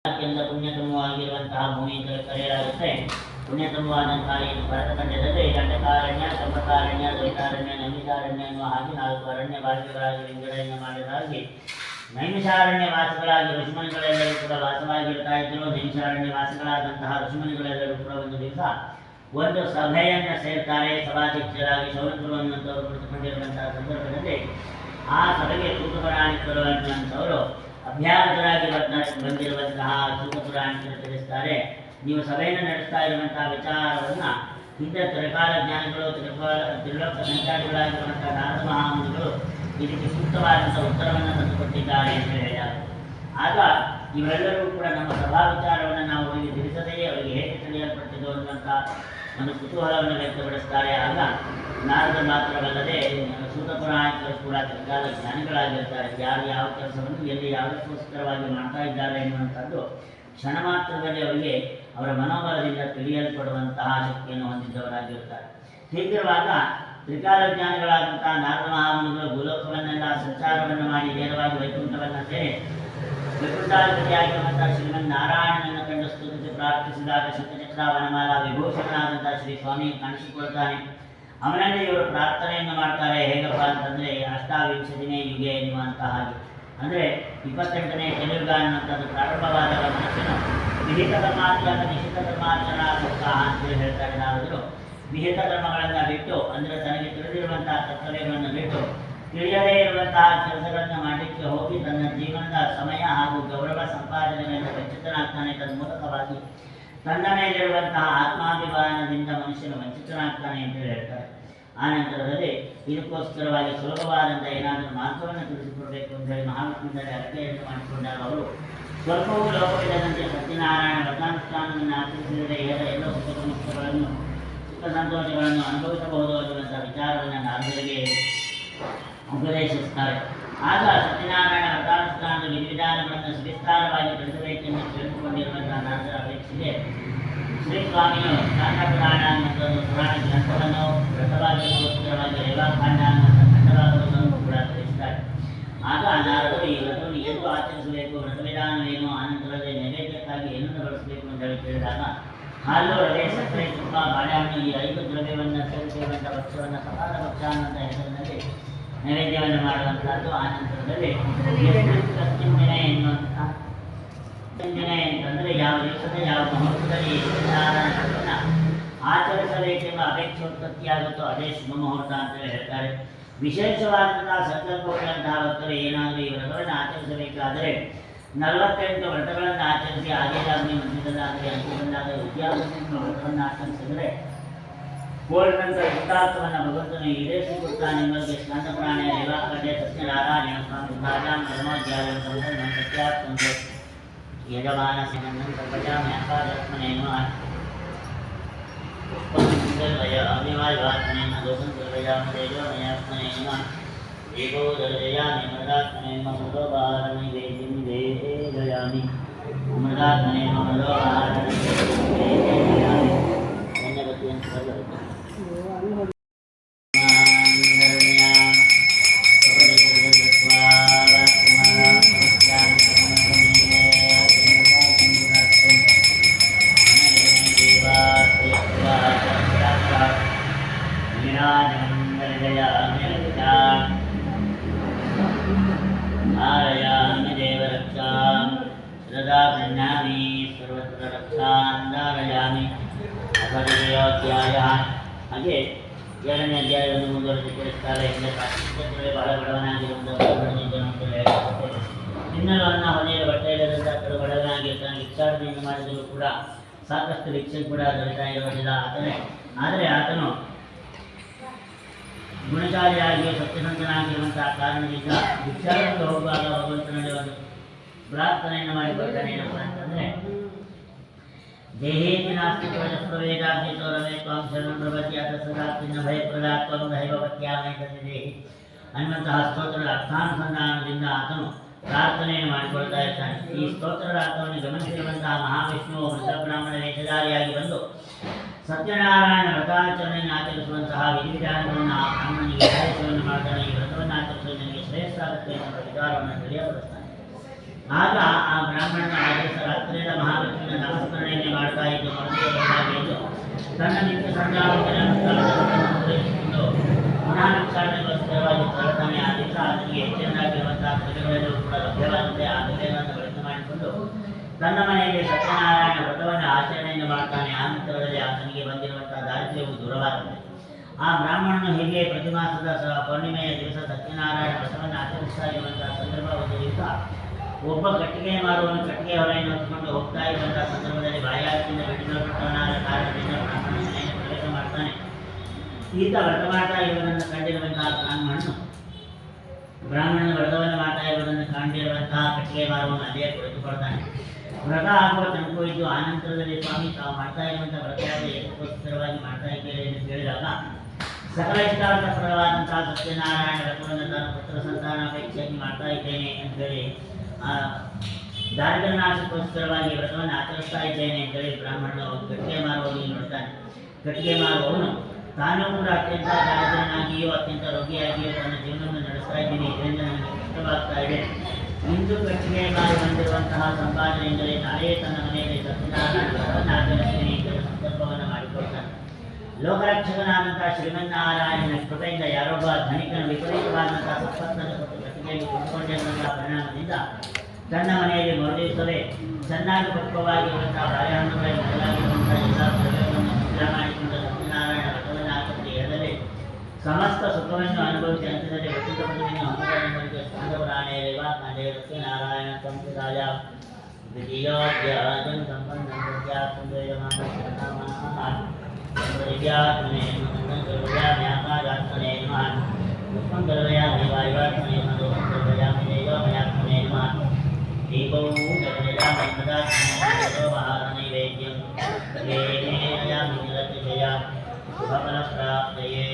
ಅತ್ಯಂತ ಪುಣ್ಯತಮವಾಗಿರುವಂತಹ ಭೂಮಿ ಅಂತ ಕರೆಯಲಾಗುತ್ತೆ. ಪುಣ್ಯತಮವಾದಂತಹ ಈ ಭರತಖಂಡದಲ್ಲಿ ದಂಡಕಾರಣ್ಯ, ಕಂಬಕಾರಣ್ಯ, ದ್ವೈತಾರಣ್ಯ, ನೈಮಿಷಾರಣ್ಯ ಎನ್ನುವ ಹಾಗೆ 4 ಅರಣ್ಯ ಭಾಗಗಳಾಗಿ ವಿಂಗಡಣೆ ಮಾಡಿದಾಗಿ ನೈಮಿಷಾರಣ್ಯ ವಾಸಿಗಳಾಗಿ ಋಷಿಮುನಿಗಳೆಲ್ಲರೂ ಕೂಡ ವಾಸವಾಗಿರ್ತಾ ಇದ್ದರು. ನೈಮಿಷಾರಣ್ಯ ವಾಸಿಗಳಾದಂತಹ ಋಷಿಮುನಿಗಳೆಲ್ಲರೂ ಕೂಡ ಒಂದು ದಿವಸ ಒಂದು ಸಭೆಯನ್ನು ಸೇರ್ತಾರೆ. ಸಭಾಧ್ಯಕ್ಷರಾಗಿ ಶೌನಕರು ಅನ್ನುವಂಥವರು ಕುಳಿತುಕೊಂಡಿರುವಂತಹ ಸಂದರ್ಭದಲ್ಲಿ ಆ ಸಭೆಗೆ ಸೂತಪುರಾಣಿಕರು ಅನ್ನುವಂಥವರು ಅಭ್ಯಾಸರಾಗಿ ಬಂದಿರುವಂತಹ ಸೂತಪುರಾಣಿಕರು ತಿಳಿಸ್ತಾರೆ, ನೀವು ಸಭೆಯನ್ನು ನಡೆಸ್ತಾ ಇರುವಂತಹ ವಿಚಾರವನ್ನು ಹಿಂದೆ ತ್ರಿಕಾಲ ಜ್ಞಾನಿಗಳು ತ್ರಿಲೋಕ ಸಂಚಾರಿಗಳಾಗಿರುವಂತಹ ನಾರದ ಮಹಾಮುನಿಗಳು ಇದಕ್ಕೆ ಸೂಕ್ತವಾದಂಥ ಉತ್ತರವನ್ನು ತಂದುಕೊಟ್ಟಿದ್ದಾರೆ ಅಂತ ಹೇಳಿದ್ದಾರೆ. ಆಗ ಇವರೆಲ್ಲರೂ ಕೂಡ ನಮ್ಮ ಸಭಾ ವಿಚಾರವನ್ನು ನಾವು ಅವರಿಗೆ ತಿಳಿಸದೆಯೇ ಅವರಿಗೆ ಹೇಗೆ ತಿಳಿಯಲ್ಪಟ್ಟಿದ್ದು ಅನ್ನುವಂಥ ಒಂದು ಕುತೂಹಲವನ್ನು ವ್ಯಕ್ತಪಡಿಸ್ತಾರೆ. ಆಗ ನಾರದ ಮಾತ್ರವಲ್ಲದೆ ಸೂತಪುರಾಣಿಕರು ಕೂಡ ತ್ರಿಕಾಲ ಜ್ಞಾನಿಗಳಾಗಿರ್ತಾರೆ. ಯಾರು ಯಾವ ಕೆಲಸವನ್ನು ಎಲ್ಲಿ ಯಾವುದಕ್ಕೋಸ್ಕರವಾಗಿ ಮಾಡ್ತಾ ಇದ್ದಾರೆ ಎನ್ನುವಂಥದ್ದು ಕ್ಷಣ ಮಾತ್ರದಲ್ಲಿ ಅವರಿಗೆ ಅವರ ಮನೋಬಲದಿಂದ ತಿಳಿಯಲ್ಪಡುವಂತಹ ಶಕ್ತಿಯನ್ನು ಹೊಂದಿದ್ದವರಾಗಿರ್ತಾರೆ. ಹೀಗಿರುವಾಗ ತ್ರಿಕಾಲ ಜ್ಞಾನಿಗಳಾದಂತಹ ನಾರದ ಮಹಾಮುನಿಗಳು ಭೂಲೋಕವನ್ನೆಲ್ಲ ಸಂಚಾರವನ್ನು ಮಾಡಿ ನೇರವಾಗಿ ವೈಕುಂಠವನ್ನು ಸೇರಿ ವೈಕುಂಠಾಧಿಪತಿಯಾಗಿರುವಂತಹ ಶ್ರೀಮನ್ ನಾರಾಯಣನನ್ನು ಕಂಡು ಸ್ತುತಿಸಿ ಪ್ರಾರ್ಥಿಸಿದಾಗ ಶತಚಕ್ರ ವನಮಾಲ ವಿಭೂಷಣನಾದಂತಹ ಶ್ರೀ ಸ್ವಾಮಿ ಕಾಣಿಸಿಕೊಳ್ತಾನೆ. ಅವನನ್ನೇ ಇವರು ಪ್ರಾರ್ಥನೆಯನ್ನು ಮಾಡ್ತಾರೆ. ಹೇಗಪ್ಪ ಅಂತಂದರೆ ಅಷ್ಟಾವಿಂಶತಿನೇ ಯುಗೆ ಎನ್ನುವಂತಹ ಹಾಗೆ, ಅಂದರೆ 28ನೇ ಕಲಿಯುಗ ಅನ್ನುವಂಥದ್ದು ಪ್ರಾರಂಭವಾದಾಗ ಮನುಷ್ಯನು ವಿಹಿತ ಧರ್ಮಾಚರಣ ನಿಷಿದ್ಧ ಧರ್ಮಾಚರಣ ಸಪ್ತಾಹ ಅಂತೇಳಿ ಹೇಳ್ತಾರೆ. ನಾವಾದರೂ ವಿಹಿತ ಧರ್ಮಗಳನ್ನು ಬಿಟ್ಟು, ಅಂದರೆ ತನಗೆ ತಿಳಿದಿರುವಂತಹ ಕರ್ತವ್ಯಗಳನ್ನು ಬಿಟ್ಟು ತಿಳಿಯದೇ ಇರುವಂತಹ ಕೆಲಸಗಳನ್ನು ಮಾಡಲಿಕ್ಕೆ ಹೋಗಿ ತನ್ನ ಜೀವನದ ಸಮಯ ಹಾಗೂ ಗೌರವ ಸಂಪಾದನೆಗಳಿಂದ ವಂಚಿತನಾಗ್ತಾನೆ. ತನ್ಮೂಲಕವಾಗಿ ತನ್ನ ಮೇಲಿರುವಂತಹ ಆತ್ಮಾಭಿಮಾನದಿಂದ ಮನುಷ್ಯನು ವಂಚಿತನಾಗ್ತಾನೆ ಅಂತ ಹೇಳ್ತಾರೆ. ಆ ನಂತರದಲ್ಲಿ ಇದಕ್ಕೋಸ್ಕರವಾಗಿ ಸುಲಭವಾದಂಥ ಏನಾದರೂ ಮಾರ್ಗವನ್ನು ತಿಳಿಸಿಕೊಡಬೇಕು ಅಂತ ಹೇಳಿ ಮಹಾವಿಷ್ಣುವಿನಲ್ಲಿ ಅರ್ಕೆಯನ್ನು ಮಾಡಿಕೊಂಡಾಗ ಅವರು ಸ್ವಲ್ಪವೂ ಲೋಕವಿಲ್ಲದಂತೆ ಸತ್ಯನಾರಾಯಣ ವ್ರತಾನುಷ್ಠಾನವನ್ನು ಆಚರಿಸಿದರೆ ಎಲ್ಲ ಸುಖ ಮುಖ್ಯಗಳನ್ನು ಸುಖ ಸಂತೋಷಗಳನ್ನು ಅನುಭವಿಸಬಹುದು ಅನ್ನುವಂಥ ವಿಚಾರವನ್ನು ನಾರದರಿಗೆ ಉಪದೇಶಿಸ್ತಾರೆ. ಆಗ ಸತ್ಯನಾರಾಯಣ ವ್ರತಾನುಷ್ಠಾನದ ವಿಧಿವಿಧಾನಗಳನ್ನು ಸವಿಸ್ತಾರವಾಗಿ ತಿಳಿಸಬೇಕೆಂದು ತಿಳಿದುಕೊಂಡಿರುವಂತಹ ನಾರದರ ಅಪೇಕ್ಷೆಗೆ ಶ್ರೀ ಸ್ವಾಮಿಯು ಕಾಂಡ ಪುರಾಣ ಅನ್ನುವಂಥದ್ದು ಪುರಾಣ ಗ್ರಂಥವನ್ನು ವ್ರತವಾಗಿಗೋಸ್ಕರವಾಗಿ ರೇವಾಖಂಡ ಅನ್ನುವಂಥ ಖಂಡಭಾಗವನ್ನು ಕೂಡ ತಿಳಿಸ್ತಾರೆ. ಆಗ ನಾರದರು ಈ ವ್ರತವನ್ನು ಎಂದು ಆಚರಿಸಬೇಕು, ವ್ರತವಿಧಾನವೇನು, ಆನಂತರದಲ್ಲಿ ನೈವೇದ್ಯಕ್ಕಾಗಿ ಏನನ್ನು ಬಳಸಬೇಕು ಅಂತ ಹೇಳಿ ಕೇಳಿದಾಗ ಹಾಲು, ರವೆ, ಸಕ್ಕರೆ, ತುಪ್ಪ, ಬಾಳೆಹಣ್ಣು ಈ 5 ದ್ರವ್ಯವನ್ನು ಸೇರಿಸಿರುವಂಥ ಭಕ್ಷ್ಯವನ್ನು ಸಕಾಲ ಭಕ್ಷ್ಯ ಅನ್ನುವಂಥ ಹೆಸರಿನಲ್ಲಿ ನೈವೇದ್ಯವನ್ನು ಮಾಡುವಂಥದ್ದು. ಆ ನಂತರದಲ್ಲಿ ಕಸ್ತಿಂಜನೆ ಎನ್ನುವಂಥ ಕಸ್ತಿಂಜನೆ ಅಂತಂದರೆ ಯಾವ ದಿವಸದ ಯಾವ ಮುಹೂರ್ತದಲ್ಲಿ ಸತ್ಯನಾರಾಯಣವನ್ನು ಆಚರಿಸಬೇಕೆಂಬ ಅಪೇಕ್ಷೆ ಉತ್ಪತ್ತಿಯಾಗುತ್ತೋ ಅದೇ ಶುಭ ಮುಹೂರ್ತ ಅಂತೇಳಿ ಹೇಳ್ತಾರೆ. ವಿಶೇಷವಾದಂತಹ ಸಂಕಲ್ಪಗಳಂತಹ ಭಕ್ತರು ಏನಾದರೂ ಈ ವ್ರತವನ್ನು ಆಚರಿಸಬೇಕಾದರೆ 48 ವ್ರತಗಳನ್ನು ಆಚರಿಸಿ ಆದಿಯಾಗಲಿ ಮಧ್ಯದಲ್ಲಾಗಲಿ ಅಂತ್ಯದಲ್ಲಾಗಲಿ ವಿದ್ಯಾಭ್ಯಾಸದಿಂದ ವ್ರತವನ್ನು ಆಚರಿಸಿದರೆ ಕೋಲ್ನಂತ ವೃತ್ತಾರ್ಥವನ್ನು ಭಗವಂತನು ಈಡೇರಿಸಿಕೊಡ್ತಾನೆ ಎಂಬುದಕ್ಕೆ ಸ್ಕಂದ ಪುರಾಣ ರೇವಾಖಂಡೆ ಸತ್ಯನಾರಾಯಣ ಸ್ವಾಮಿ ಭಾಜಾಂ ಧರ್ಮೋಧ್ಯಾಯ ಸತ್ಯಾತ್ಮಂತೆ ಯಜಮಾನ ಸೇನನ್ನು ಸರ್ವಜಾಮ ಯಾಕಾದತ್ಮನೇನು ಪುಷ್ಪಂಗಲ್ವಯ ಅಗ್ನಿವಾಯುವಾತ್ಮನೇನ ಲೋಕಂ ಸರ್ವಜಾಮ ದೇವಮಯಾತ್ಮನೇನ ಏಕೋ ದರ್ಜಯಾಮಿ ಮೃದಾತ್ಮನೇಮ ಮೃದೋಪಾರಣಿ ವೇದಿಂ ವೇದಯಾಮಿ ಮೃದಾತ್ಮನೇಮ ಮೃದೋಪಾರಣಿ ವೇದಯಾಮಿ ಧನ್ಯವಾದ ಸರ್ವ ಹಾಗೆ 2ನೇ ಅಧ್ಯಾಯವನ್ನು ಮುಂದುವರೆಸಿಕೊಳಿಸ್ತಾರೆ. ಬಹಳ ಬಡವನಾಗಿರುವಂತಹ ತಿನ್ನಲನ್ನು ಹೊನೆಯ ಬಟ್ಟೆಯಿಲ್ಲದಂಥ ಕಡು ಬಡವನಾಗಿರ್ತಾನೆ. ಭಿಕ್ಷಾಟನೆಯನ್ನು ಮಾಡಿದರೂ ಕೂಡ ಸಾಕಷ್ಟು ಭಿಕ್ಷೆ ಕೂಡ ದೊರೆತಾ ಇರುವುದಿಲ್ಲ ಆದರೆ ಆತನು ಗುಣಶಾಲಿಯಾಗಿಯೂ ಸತ್ಯಸಂತನಾಗಿರುವಂತಹ ಕಾರಣದಿಂದ ಭಿಕ್ಷಾಟನೆಗೆ ಹೋಗುವಾಗ ಭಗವಂತನಲ್ಲಿ ಒಂದು ಪ್ರಾರ್ಥನೆಯನ್ನು ಮಾಡಿಕೊಳ್ತಾನೆ. ಏನಪ್ಪ ಅಂತಂದರೆ ದೇಹೇತಿ ನಾಸ್ತಿ ಪ್ರವೇದಾಭ್ಯತೋ ರಮೇ ತ್ವಾಂ ಶರಣಂ ಪ್ರಪದ್ಯಾತ ಸದಾ ಚಿನ್ನ ಭಯಪ್ರದಾ ತ್ವಂ ದೈವಪತ್ಯಾಮೇ ದೇಹಿ ಅನ್ನುವಂತಹ ಸ್ತೋತ್ರದ ಅರ್ಥಾನುಸಂಧಾನದಿಂದ ಆತನು ಪ್ರಾರ್ಥನೆಯನ್ನು ಮಾಡಿಕೊಳ್ತಾ ಇರ್ತಾನೆ. ಈ ಸ್ತೋತ್ರದ ಅರ್ಥವನ್ನು ಗಮನಿಸಿರುವಂತಹ ಮಹಾವಿಷ್ಣುವು ವೃದ್ಧಬ್ರಾಹ್ಮಣ ವೇಷಧಾರಿಯಾಗಿ ಬಂದು ಸತ್ಯನಾರಾಯಣ ವ್ರತಾಚರಣೆಯನ್ನು ಆಚರಿಸುವಂತಹ ವಿಧಿವಿಧಾನಗಳನ್ನು ಅಮ್ಮನಿಗೆ ಆದೇಶವನ್ನು ಮಾಡ್ತಾನೆ. ಈ ವ್ರತವನ್ನು ಆಚರಿಸುವುದು ನನಗೆ ಶ್ರೇಷ್ಠಾಗುತ್ತೆ ಎಂಬ ವಿಚಾರವನ್ನು ತಿಳಿಯಪಡಿಸ್ತಾನೆ. ಆಗ ಆ ಬ್ರಾಹ್ಮಣನ ಆದೇಶ ರಾತ್ರಿ ತನ್ನ ನಿತ್ಯ ಸಂಧ್ಯಾವಂದನೆಯನ್ನು ಪೂರೈಸಿಕೊಂಡು ಪುನಃ ಭಿಕ್ಷಾಟನೆಗೋಸ್ಕರವಾಗಿ ಹೊರತಾನೆ ಆ ದಿವಸ ಆತನಿಗೆ ಹೆಚ್ಚಿನದಾಗಿರುವಂತಹ ಪ್ರಜೆಗಳೆಲ್ಲೂ ಕೂಡ ಲಭ್ಯವಾದಂತೆ ಆ ಬೆಲೆಗಳನ್ನು ಬಳಕೆ ಮಾಡಿಕೊಂಡು ತನ್ನ ಮನೆಯಲ್ಲಿ ಸತ್ಯನಾರಾಯಣ ವ್ರತವನ್ನು ಆಚರಣೆಯನ್ನು ಮಾಡ್ತಾನೆ. ಆ ನಂತರದಲ್ಲಿ ಆತನಿಗೆ ಬಂದಿರುವಂತಹ ದಾರಿದ್ರ್ಯವು ದೂರವಾಗುತ್ತೆ. ಆ ಬ್ರಾಹ್ಮಣನು ಹೀಗೆ ಪ್ರತಿ ಮಾಸದ ಪೌರ್ಣಿಮೆಯ ದಿವಸ ಸತ್ಯನಾರಾಯಣ ವ್ರತವನ್ನು ಆಚರಿಸ್ತಾ ಇರುವಂತಹ ಸಂದರ್ಭ ಒಂದು ದಿವಸ ಒಬ್ಬ ಕಟ್ಟಿಗೆ ಮಾರುವನು ಕಟ್ಟಿಗೆ ಹೊರೆಯನ್ನು ಹೊತ್ತುಕೊಂಡು ಹೋಗ್ತಾ ಇರುವಂತಹ ಸಂದರ್ಭದಲ್ಲಿ ಬಾಯಾರಿಕೆಯಿಂದ ಬಿಡಿಸಲ್ಪಟ್ಟವನಾದ ಕಾರಣದಿಂದ ಬ್ರಾಹ್ಮಣ ಮನೆಯನ್ನು ಪ್ರವೇಶ ಮಾಡ್ತಾನೆ. ಈತ ವ್ರತ ಮಾಡ್ತಾ ಇರುವುದನ್ನು ಕಂಡಿರುವಂತಹ ಬ್ರಾಹ್ಮಣನ ವ್ರತವನ್ನು ಮಾಡ್ತಾ ಇರುವುದನ್ನು ಕಂಡಿರುವಂತಹ ಕಟ್ಟಿಗೆ ಮಾರುವನು ಅಲ್ಲಿಯೇ ಕುಳಿತುಕೊಳ್ತಾನೆ. ವ್ರತ ಆಗುವ ತನಕ ಇದ್ದು ಆನಂತರದಲ್ಲಿ ಸ್ವಾಮಿ ತಾವು ಮಾಡ್ತಾ ಇರುವಂತಹ ವ್ರತ ಯಾವ ಏಕಗೋಸ್ಕರವಾಗಿ ಮಾಡ್ತಾ ಇದ್ದೇವೆ ಎಂದು ಕೇಳಿದಾಗ ಸಕಲ ಇಷ್ಟಾರ್ಥಪ್ರದವಾದಂತಹ ಸತ್ಯನಾರಾಯಣ ವ್ರತವನ್ನು ತಾನು ಪುತ್ರ ಸಂತಾನಾಪೇಕ್ಷೆಯಾಗಿ ಮಾಡ್ತಾ ಇದ್ದೇನೆ ಅಂತ ಹೇಳಿ ದಾರಿದ್ರ್ಯ ನಾಶಕ್ಕೋಸ್ಕರವಾಗಿ ವ್ರತವನ್ನು ಆಚರಿಸ್ತಾ ಇದ್ದೇನೆ ಅಂತೇಳಿ ಬ್ರಾಹ್ಮಣನ ಕಟ್ಟಿಗೆ ಮಾರುವವನಿಗೆ ನೋಡ್ತಾನೆ. ಕಟ್ಟಿಗೆ ಮಾರುವವನು ತಾನೂ ಕೂಡ ಅತ್ಯಂತ ದಾರಿದ್ರ್ಯನಾಗಿಯೋ ಅತ್ಯಂತ ರೋಗಿಯಾಗಿಯೋ ತನ್ನ ಜೀವನವನ್ನು ನಡೆಸ್ತಾ ಇದ್ದೀನಿ, ಇದರಿಂದ ನನಗೆ ಕಷ್ಟವಾಗ್ತಾ ಇದೆ. ಇಂದು ಕಟ್ಟಿಗೆ ಮಾರಿ ಬಂದಿರುವಂತಹ ಸಂಪಾದನೆಯಿಂದಲೇ ನಾಳೆ ತನ್ನ ಮನೆಯಲ್ಲಿ ಸತ್ಯನಾರಾಯಣ ವ್ರತವನ್ನು ಆಚರಿಸ್ತೀನಿ ಎಂಬ ಸಂಕಲ್ಪವನ್ನು ಮಾಡಿಕೊಳ್ತಾನೆ. ಲೋಕರಕ್ಷಕನಾದಂತಹ ಶ್ರೀಮನ್ನಾರಾಯಣನ ಕೃಪೆಯಿಂದ ಯಾರೊಬ್ಬ ಧನಿಕನ ವಿಪರೀತವಾದಂತಹ ಸಂಪತ್ತನ್ನು ಕೊಟ್ಟು ಕಟ್ಟಿಗೆಯಲ್ಲಿ ಕೊಂಡುಕೊಂಡಿರುವಂತಹ ಪರಿಣಾಮದಿಂದ ತನ್ನ ಮನೆಯಲ್ಲಿ ಮರುದಿವಸವೇ ಚೆನ್ನಾಗಿ ಪಕ್ವವಾಗಿರುವಂತಹ ಬಾಳೆಹಣ್ಣುಗಳಲ್ಲಿ ಮೊದಲಾಗಿರುವಂತಹ ಎಲ್ಲ ದ್ರವ್ಯವನ್ನು ಸಂಗ್ರಹ ಮಾಡಿಕೊಂಡ ಸತ್ಯನಾರಾಯಣ ವ್ರತವನ್ನು ಆಚರಿಸಿ ಹೇಳಲೇ ಸಮಸ್ತ ಸುಖವನ್ನು ಅನುಭವಿಸಿ ಅಂತ್ಯದಲ್ಲಿ ವ್ಯಕ್ತಿತ ಪದವಿಯನ್ನು ಅನುಭವಿಸಿ ಸ್ಕಂದಪುರಾಣೇರೇವ ಕಾಂಡೇ ಸತ್ಯನಾರಾಯಣ ಸಂಪ್ರದಾಯ ದ್ವಿತೀಯೋಧ್ಯಾಯಂ ಸಂಪನ್ನಂ ಸತ್ಯಾತ್ಮವೇದಮಾನಃ ಸಂಪ್ರದಿವ್ಯಾತ್ಮನೇ ನಮಃ ಸರ್ವವ್ಯಾಮ್ಯಾಕಾರಾತ್ಮನೇ ನಮಃ ಮುಖಂ ಸರ್ವಯಾಮಿ ವಾಯುವಾತ್ಮನೇ ನಮಃ ದೋಷಂ ಸರ್ವಯಾಮಿ ದೇವಮಯಾತ್ಮನೇ ನಮಃ ದೀಪೌ ಜಗದಾಮಿ ಮದಾತ್ಮನೇ ಮಹಾನೈವೇದ್ಯಂ ದೇವೇನಯಾಮಿ ನಿರತಿಶಯ ಶುಭಫಲಪ್ರಾಪ್ತಯೇ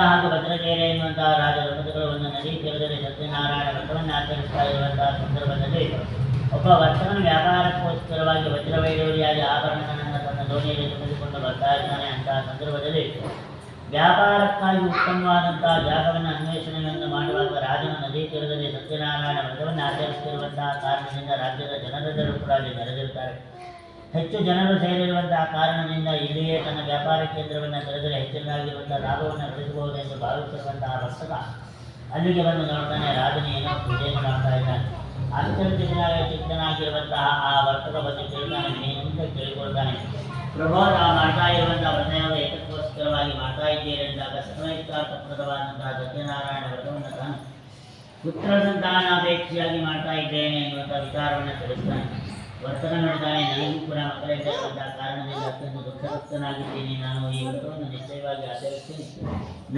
ಹಾಗೂ ಭದ್ರಕೇರೆ ಎನ್ನುವಂತಹ ರಾಜ ದಂಪತಿಗಳು ಒಂದು ನದಿ ತೀರದಲ್ಲಿ ಸತ್ಯನಾರಾಯಣ ವ್ರತವನ್ನು ಆಚರಿಸ್ತಾ ಇರುವಂತಹ ಸಂದರ್ಭದಲ್ಲಿ ಒಬ್ಬ ವರ್ತಕನು ವ್ಯಾಪಾರಕ್ಕೋಸ್ಕರವಾಗಿ ವಜ್ರವೈಡೂರ್ಯಾದಿ ಆಭರಣಗಳನ್ನು ತನ್ನ ದೋಣಿಯಲ್ಲಿ ತುಂಬಿಸಿಕೊಂಡು ಬರ್ತಾ ಇದ್ದಾನೆ. ಅಂತಹ ಸಂದರ್ಭದಲ್ಲಿ ವ್ಯಾಪಾರಕ್ಕಾಗಿ ಉತ್ತಮವಾದಂತಹ ಜಾಗವನ್ನು ಅನ್ವೇಷಣೆಯನ್ನು ಮಾಡುವಾಗ ರಾಜನ ನದಿ ತೀರದಲ್ಲಿ ಸತ್ಯನಾರಾಯಣ ವ್ರತವನ್ನು ಆಚರಿಸುತ್ತಿರುವಂತಹ ಕಾರಣದಿಂದ ರಾಜ್ಯದ ಜನರೆಲ್ಲರೂ ಕೂಡ ಅಲ್ಲಿ ನೆರೆದಿರುತ್ತಾರೆ. ಹೆಚ್ಚು ಜನರು ಸೇರಿರುವಂತಹ ಕಾರಣದಿಂದ ಇಲ್ಲಿಯೇ ತನ್ನ ವ್ಯಾಪಾರ ಕೇಂದ್ರವನ್ನು ತೆರೆದರೆ ಹೆಚ್ಚಿನದಾಗಿರುವಂತಹ ಲಾಭವನ್ನು ಗಳಿಸಬಹುದೆಂದು ಭಾವಿಸಿರುವಂತಹ ವರ್ತಕ ಅಲ್ಲಿಗೆ ಬಂದು ನೋಡ್ತಾನೆ. ರಾಜನೇ ಏನೋ ಪೂಜೆಯನ್ನು ಮಾಡ್ತಾ ಇದ್ದಾನೆ. ಚಿತ್ತನಾಗಿರುವಂತಹ ಆ ವರ್ತಕ ಬಗ್ಗೆ ಕೇಳ್ತಾನೆ, ವಿನಯದಿಂದ ಕೇಳಿಕೊಳ್ತಾನೆ. ಪ್ರಭೋ ನಾವು ಮಾಡ್ತಾ ಇರುವಂತಹ ವ್ರತಯಾಗ ಏಕಕ್ಕೋಸ್ಕರವಾಗಿ ಮಾಡ್ತಾ ಇದ್ದೀರಿ ಎಂದಾಗ ಸರ್ವೈಷ್ಟಾರ್ಥಪ್ರದವಾದಂತಹ ಸತ್ಯನಾರಾಯಣ ವ್ರತವನ್ನು ತಾನು ಪುತ್ರ ಸಂತಾನಾಪೇಕ್ಷೆಯಾಗಿ ಮಾಡ್ತಾ ಇದ್ದೇನೆ ಎನ್ನುವಂತಹ ವಿಚಾರವನ್ನು ತಿಳಿಸ್ತಾನೆ. ವರ್ತಕ ನೋಡಿದಾನೆ, ನನಗೂ ಕೂಡ ಮಕ್ಕಳಿದ್ದಂತಹ ಕಾರಣದಿಂದ ಅತ್ಯಂತ ದುಃಖಭಕ್ತನಾಗಿದ್ದೀನಿ. ನಾನು ಈ ವ್ರತವನ್ನು ನಿಶ್ಚಯವಾಗಿ ಆಚರಿಸ್ತೀನಿ,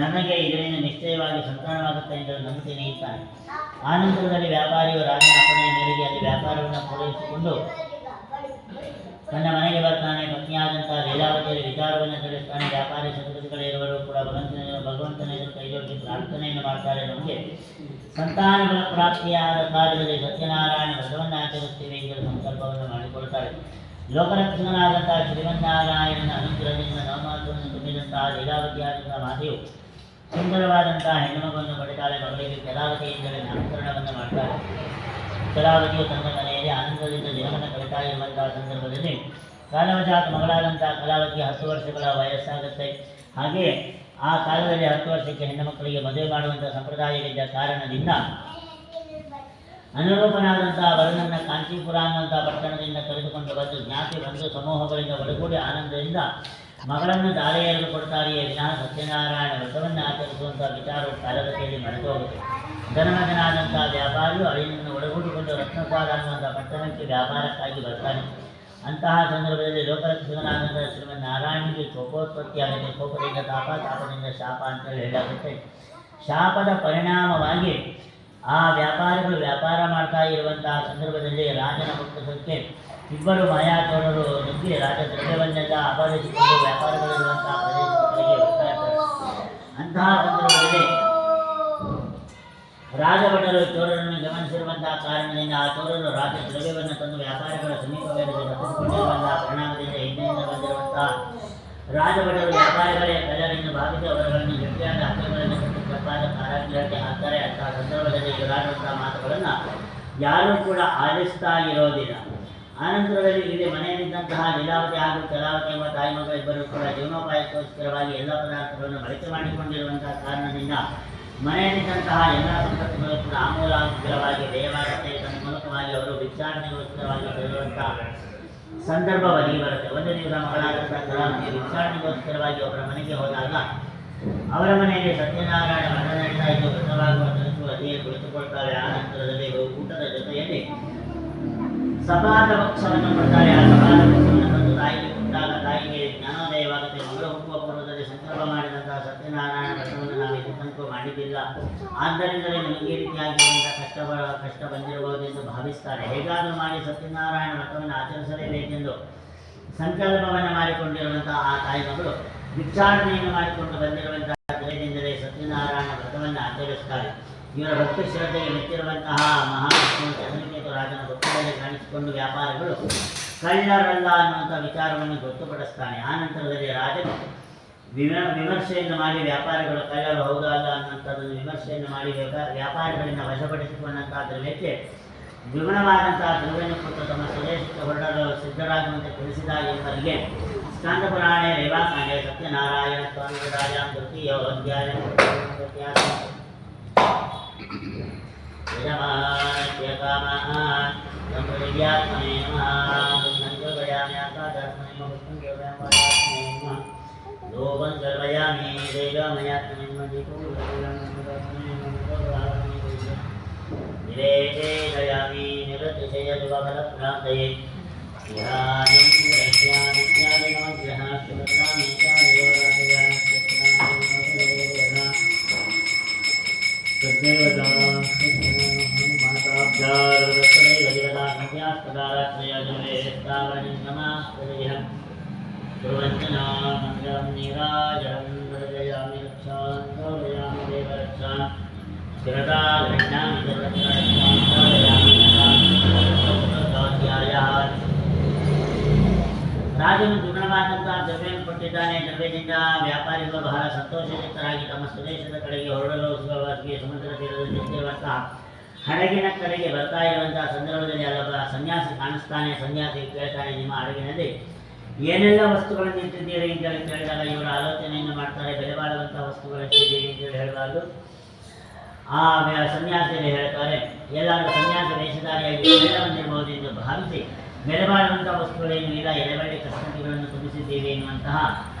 ನನಗೆ ಇದರಿಂದ ನಿಶ್ಚಯವಾಗಿ ಸಂತಾನವಾಗುತ್ತೆ ಎಂದು ನಂಬುತ್ತೇನೆ ಅಂತಾನೆ. ಆನಂತರದಲ್ಲಿ ವ್ಯಾಪಾರಿಯು ರಾಜನ ಅಪ್ಪಣೆಯ ಮೇರೆಗೆ ಅಲ್ಲಿ ವ್ಯಾಪಾರವನ್ನು ಪೂರೈಸಿಕೊಂಡು ತನ್ನ ಮನೆಗೆ ಬರ್ತಾನೆ. ಪತ್ನಿಯಾದಂತಹ ಲೀಲಾವತಿಯಲ್ಲಿ ವಿಚಾರವನ್ನು ತಿಳಿಸ್ತಾನೆ. ವ್ಯಾಪಾರಿ ಸದಸ್ಯಗಳಿರುವರು ಕೂಡ ಭಗವಂತನ ಕೈಜೋಡಿಸಿ ಪ್ರಾರ್ಥನೆಯನ್ನು ಮಾಡ್ತಾರೆ. ನಮಗೆ ಸಂತಾನ ಪ್ರಾಪ್ತಿಯಾದ ಕಾರ್ಯದಲ್ಲಿ ಸತ್ಯನಾರಾಯಣ ವ್ರತವನ್ನು ಆಚರಿಸ್ತೀವಿ ಎಂದು ಸಂಕಲ್ಪವನ್ನು ಮಾಡಿಕೊಳ್ತಾರೆ. ಲೋಕರಕ್ಷಕನಾದಂತಹ ಶ್ರೀಮನ್ನಾರಾಯಣನ ಅನುಗ್ರಹದಿಂದ ನವಮಾಸವನ್ನು ತುಂಬಿದಂತಹ ಲೀಲಾವತಿಯಾದಂತಹ ಮಾತೆಯು ಸುಂದರವಾದಂತಹ ಹೆಣ್ಣುಮಗುವನ್ನು ಪಡೆದಾಳೆ. ಮಗಳಿಗೆ ಕಲಾವತಿಯಿಂದಲೇ ನಾಮಕರಣವನ್ನು ಮಾಡ್ತಾರೆ. ಕಲಾವತಿಯು ತನ್ನ ಮನೆಯಲ್ಲಿ ಆನಂದದಿಂದ ದಿನವನ್ನು ಕಲಿತಾ ಇರುವಂತಹ ಸಂದರ್ಭದಲ್ಲಿ ಕಾಲವಶಾತ್ ಮಗಳಾದಂತಹ ಕಲಾವತಿಗೆ 10 ವರ್ಷಗಳ ವಯಸ್ಸಾಗುತ್ತೆ. ಹಾಗೆ ಆ ಕಾಲದಲ್ಲಿ 10 ವರ್ಷಕ್ಕೆ ಹೆಣ್ಣು ಮಕ್ಕಳಿಗೆ ಮದುವೆ ಮಾಡುವಂತಹ ಸಂಪ್ರದಾಯವಿದ್ದ ಕಾರಣದಿಂದ ಅನುರೂಪನಾದಂತಹ ವರನನ್ನ ಕಾಂಚೀಪುರ ಅನ್ನುವಂತಹ ಪಟ್ಟಣದಿಂದ ಕರೆದುಕೊಂಡು ಬಂದು ಜ್ಞಾತಿ ಬಂಧು ಸಮೂಹಗಳಿಂದ ಒಳಗೂಡಿ ಆನಂದದಿಂದ ಮಗಳನ್ನು ದಾರೆಯಲು ಕೊಡ್ತಾರೆಯೇ ವಿನಃ ಸತ್ಯನಾರಾಯಣ ವ್ರತವನ್ನು ಆಚರಿಸುವಂತಹ ವಿಚಾರವು ಕಾಲಗತಿಯಲ್ಲಿ ಮರೆತು ಹೋಗುತ್ತೆ. ಧನಮಗನಾದಂತಹ ವ್ಯಾಪಾರಿಯು ಅಳಿನನ್ನು ಒಳಗೂಡಿಕೊಂಡು ರತ್ನಸಾರ ಅನ್ನುವಂತಹ ಪಟ್ಟಣಕ್ಕೆ ವ್ಯಾಪಾರಕ್ಕಾಗಿ ಬರ್ತಾನೆ. ಅಂತಹ ಸಂದರ್ಭದಲ್ಲಿ ಲೋಕರಕ್ಷಕನಾದಂತಹ ಶ್ರೀಮನ್ ನಾರಾಯಣನಿಗೆ ಕೋಪೋತ್ಪತ್ತಿಯಾಗಿದೆ. ಕೋಪದಿಂದ ತಾಪ, ತಾಪದಿಂದ ಶಾಪ ಅಂತೇಳಿ ಹೇಳಾಗುತ್ತೆ. ಶಾಪದ ಪರಿಣಾಮವಾಗಿ ಆ ವ್ಯಾಪಾರಿಗಳು ವ್ಯಾಪಾರ ಮಾಡ್ತಾ ಇರುವಂತಹ ಸಂದರ್ಭದಲ್ಲಿ ರಾಜನ ಮುಕ್ತಕ್ಕೆ ಇಬ್ಬರು ಮಾಯಾಚೋರರು ನುಗ್ಗಿ ರಾಜ ದ್ರವ್ಯವನ್ನೆಲ್ಲ ಅಪಹರಿಸಿಕೊಂಡು ವ್ಯಾಪಾರಗಳಿರುವಂತಹ ಪ್ರದೇಶಗಳಿಗೆ ಬರ್ತಾ ಇರ್ತಾರೆ. ಅಂತಹ ಸಂದರ್ಭದಲ್ಲಿ ರಾಜಭಟರು ಚೋರರನ್ನು ಗಮನಿಸಿರುವಂತಹ ಕಾರಣದಿಂದ ಆ ಚೋರರು ರಾಜ ದ್ರವ್ಯವನ್ನು ತಂದು ವ್ಯಾಪಾರಿಗಳ ಸಮೀಪವೇರಿಸಿ ತಪ್ಪಿಸಿಕೊಂಡಿರುವಂತಹ ಪರಿಣಾಮದಿಂದ ಹಿಂದೆಯಿಂದ ಬಂದಿರುವಂತಹ ರಾಜಭಟರು ವ್ಯಾಪಾರಿಗಳೇ ಕಳ್ಳರೆಂದು ಭಾವಿಸಿ ಅವರುಗಳನ್ನು ಗಟ್ಟಿಯಾದ ಹಕ್ಕುಗಳನ್ನು ಕೊಟ್ಟು ತಪ್ಪಾದ ಕಾರಾಗೃಹಕ್ಕೆ ಹಾಕ್ತಾರೆ. ಅಂತಹ ಸಂದರ್ಭದಲ್ಲಿ ಎದುರಾಡುವಂತಹ ಮಾತುಗಳನ್ನು ಯಾರೂ ಕೂಡ ಆಲಿಸ್ತಾ ಇರೋದಿಲ್ಲ. ಆನಂತರದಲ್ಲಿ ಇಲ್ಲಿ ಮನೆಯಲ್ಲಿದ್ದಂತಹ ಲೀಲಾವತಿ ಹಾಗೂ ಕಲಾವತಿ ಎಂಬ ತಾಯಿ ಮಗ ಇಬ್ಬರು ಕೂಡ ಜೀವನೋಪಾಯಕ್ಕೋಸ್ಕರವಾಗಿ ಎಲ್ಲ ಪದಾರ್ಥಗಳನ್ನು ಬಳಕೆ ಮಾಡಿಕೊಂಡಿರುವಂತಹ ಕಾರಣದಿಂದ ಮನೆಯಲ್ಲಿದ್ದಂತಹ ಎಲ್ಲ ಸಂಪತ್ತುಗಳು ಕೂಡ ಆಮೂಲಾಗ್ರವಾಗಿ ವ್ಯಯವಾಗುತ್ತೆ. ತನ್ನ ಮೂಲಕವಾಗಿ ಅವರು ಭಿಕ್ಷಾಟನೆಗೋಸ್ಕರವಾಗಿ ಬರುವಂತಹ ಸಂದರ್ಭ ಒದಗಿ ಬರುತ್ತೆ. ಒಂದು ದಿವಸ ಮಗಳಾದಂತಹ ಕಲಾವತಿ ಭಿಕ್ಷಾಟನೆಗೋಸ್ಕರವಾಗಿ ಅವರ ಮನೆಗೆ ಹೋದಾಗ ಅವರ ಮನೆಯಲ್ಲಿ ಸತ್ಯನಾರಾಯಣ ವ್ರತ ನಡೀತಾ ಇದ್ದು ವ್ರತವಾಗುವ ತನಕ ಅದೇ ಕುಳಿತುಕೊಳ್ತಾಳೆ. ಆ ನಂತರದಲ್ಲಿ ಊಟದ ಜೊತೆಯಲ್ಲಿ ಸಪಾದ ಪಕ್ಷವನ್ನು ಕೊಡ್ತಾರೆ. ಆ ಸಪಾದ ಪಕ್ಷವನ್ನು ತಂದು ತಾಯಿಗೆ ಕೊಟ್ಟಾಗ ತಾಯಿಗೆ ಜ್ಞಾನೋದಯವಾಗುತ್ತೆ. ಮಗಳು ಹುಟ್ಟುವ ಪೂರ್ವದಲ್ಲಿ ಸಂಕಲ್ಪ ಮಾಡಿದಂತಹ ಸತ್ಯನಾರಾಯಣ ವ್ರತವನ್ನು ನಾವು ಇದು ತನಕ ಮಾಡಿದ್ದಿಲ್ಲ, ಆದ್ದರಿಂದಲೇ ನಮಗೆ ಈ ರೀತಿಯಾಗಿರುವಂತಹ ಕಷ್ಟ ಬಂದಿರಬಹುದೆಂದು ಭಾವಿಸ್ತಾರೆ. ಹೇಗಾದರೂ ಮಾಡಿ ಸತ್ಯನಾರಾಯಣ ವ್ರತವನ್ನು ಆಚರಿಸಲೇಬೇಕೆಂದು ಸಂಕಲ್ಪವನ್ನು ಮಾಡಿಕೊಂಡಿರುವಂತಹ ಆ ತಾಯಿ ಮಗಳು ಭಿಕ್ಷಾಟನೆಯನ್ನು ಮಾಡಿಕೊಂಡು ಬಂದಿರುವಂತಹ ಧೈರ್ಯದಿಂದಲೇ ಸತ್ಯನಾರಾಯಣ ವ್ರತವನ್ನು ಆಚರಿಸ್ತಾರೆ. ಇವರ ಭಕ್ತಿ ಶ್ರದ್ಧೆಗೆ ಮೆಚ್ಚಿರುವಂತಹ ಮಹಾವಿಷ್ಣು ಚಂದ್ರಕೇತು ರಾಜನ ಭಕ್ತರಲ್ಲಿ ಕಾಣಿಸಿಕೊಂಡು ವ್ಯಾಪಾರಿಗಳು ಕಳ್ಳರಲ್ಲ ಅನ್ನುವಂಥ ವಿಚಾರವನ್ನು ಗೊತ್ತುಪಡಿಸ್ತಾನೆ. ಆ ನಂತರದಲ್ಲಿ ರಾಜನ ವಿಮರ್ಶೆಯನ್ನು ಮಾಡಿ ವ್ಯಾಪಾರಿಗಳು ಕಳ್ಳರು ಹೌದಾ ಅಲ್ಲ ಅನ್ನುವಂಥದ್ದನ್ನು ವಿಮರ್ಶೆಯನ್ನು ಮಾಡಿ ವ್ಯಾಪಾರಿಗಳಿಂದ ವಶಪಡಿಸಿಕೊಂಡಂತಹ ದ್ರವ್ಯಕ್ಕೆ ದ್ವಿಗುಣವಾದಂತಹ ದ್ರವ್ಯವನ್ನು ಕೊಟ್ಟು ತಮ್ಮ ಸ್ವದೇಶಕ್ಕೆ ಹೊರಡಲು ಸಿದ್ಧರಾಗುವಂತೆ ತಿಳಿಸಿದ ಎಂಬರಿಗೆ ಸ್ಕಾಂದ ಪುರಾಣ ರೇವಾಕಾಂಡೆ ಸತ್ಯನಾರಾಯಣ ಸ್ವಾಮಿ ರಾಜ ತೃತೀಯ ಅಧ್ಯಾಯ निवेदयामि निरतिशयशुभफलप्राप्तये ध्यानं ग्रह्यामित्यादिनमग्रहः शुभत्रामि मङ्गलं नीराजलं वर्जयामि रक्षां देवरक्षां ರಾಜನು ದ್ವಿಗುಣವಾದಂತಹ ದ್ರವ್ಯವನ್ನು ಕೊಟ್ಟಿದ್ದಾನೆ. ದ್ರವ್ಯದಿಂದ ವ್ಯಾಪಾರಿಗಳು ಬಹಳ ಸಂತೋಷಚಿತ್ತರಾಗಿ ತಮ್ಮ ಸ್ವದೇಶದ ಕಡೆಗೆ ಹೊರಡಲು ಸುಲಭವಾಗಿ ಸಮುದ್ರ ತೀರದಲ್ಲಿ ನಿಂತಿರುವಂತಹ ಹಡಗಿನ ಕಡೆಗೆ ಬರ್ತಾ ಇರುವಂತಹ ಸಂದರ್ಭದಲ್ಲಿ ಅಲ್ಲೊಬ್ಬ ಸನ್ಯಾಸಿ ಕಾಣಿಸ್ತಾನೆ. ಸನ್ಯಾಸಿ ಕೇಳ್ತಾನೆ, ನಿಮ್ಮ ಹಡಗಿನಲ್ಲಿ ಏನೆಲ್ಲ ವಸ್ತುಗಳನ್ನು ಇಟ್ಟಿದ್ದೀರಿ ಅಂತೇಳಿ ಕೇಳಿದಾಗ ಇವರ ಆಲೋಚನೆಯನ್ನು ಮಾಡ್ತಾರೆ. ಬೆಲೆ ಬಾಳುವಂತಹ ವಸ್ತುಗಳು ಇಟ್ಟಿದ್ದೀರಿ ಅಂತೇಳಿ ಹೇಳಬಾರ್ದು. ಆ ಸನ್ಯಾಸಿಯಲ್ಲಿ ಹೇಳ್ತಾರೆ, ಎಲ್ಲಾದರೂ ಸನ್ಯಾಸಿ ವೇಷಧಾರಿಯಾಗಿ ಬೆಲೆ ಬಂದಿರಬಹುದು ಎಂದು ಭಾವಿಸಿ ಬೆಲೆ ಬಾಳುವಂಥ ವಸ್ತುಗಳೇನು ಇಲ್ಲ, ಎಲೆಬಳ್ಳಿ ಕಸಂತಿಗಳನ್ನು ತುಂಬಿಸಿದ್ದೀವಿ ಎನ್ನುವಂತಹ